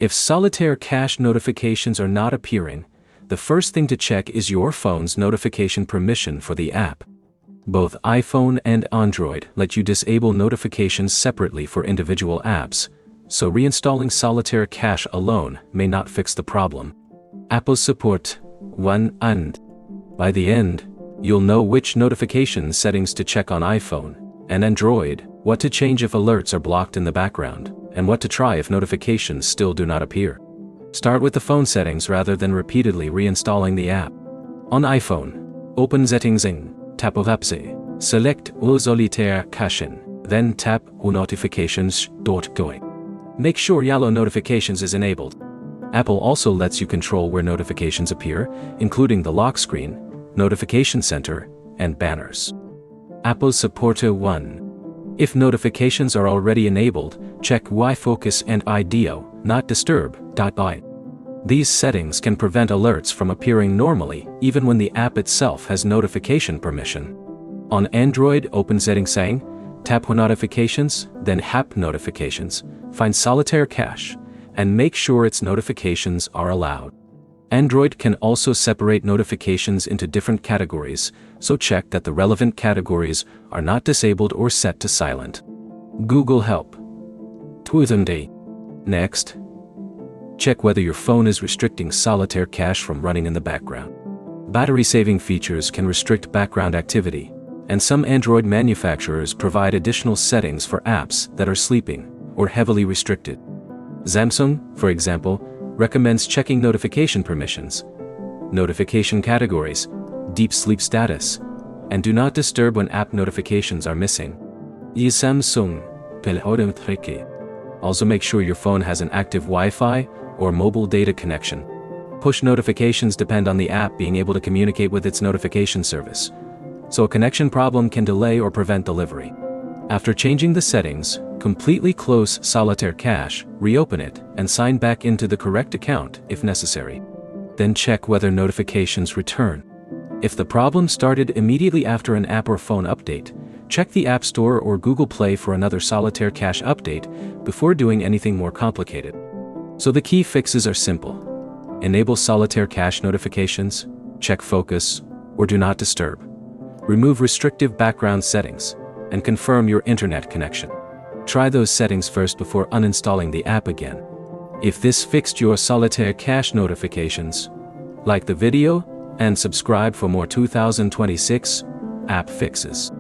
If Solitaire cache notifications are not appearing, the first thing to check is your phone's notification permission for the app. Both iPhone and Android let you disable notifications separately for individual apps, so reinstalling Solitaire cache alone may not fix the problem. Apple support 1 and by the end, you'll know which notification settings to check on iPhone and Android, what to change if alerts are blocked in the background, and what to try if notifications still do not appear. Start with the phone settings rather than repeatedly reinstalling the app. On iPhone, open Settings in, tap Apps, select Solitaire Cache, then tap Notifications. Going. Make sure Yellow Notifications is enabled. Apple also lets you control where notifications appear, including the lock screen, notification center, and banners. Apple support 1. If notifications are already enabled, check Wi Focus and IDEO, not disturb. These settings can prevent alerts from appearing normally even when the app itself has notification permission. On Android, open Settings, tap Notifications, then App Notifications, find Solitaire Cache, and make sure its notifications are allowed. Android can also separate notifications into different categories, so check that the relevant categories are not disabled or set to silent. Google Help. Next, check whether your phone is restricting Solitaire cache from running in the background. Battery-saving features can restrict background activity, and some Android manufacturers provide additional settings for apps that are sleeping or heavily restricted. Samsung, for example, recommends checking notification permissions, notification categories, deep sleep status, and do not disturb when app notifications are missing. Samsung. Also make sure your phone has an active Wi-Fi or mobile data connection. Push notifications depend on the app being able to communicate with its notification service, so a connection problem can delay or prevent delivery. After changing the settings, completely close Solitaire cache, reopen it, and sign back into the correct account if necessary. Then check whether notifications return. If the problem started immediately after an app or phone update, check the App Store or Google Play for another Solitaire cache update before doing anything more complicated. So the key fixes are simple. Enable Solitaire cache notifications, check focus, or do not disturb. Remove restrictive background settings, and confirm your internet connection. Try those settings first before uninstalling the app again. If this fixed your Solitaire cache notifications, like the video and subscribe for more 2026 app fixes.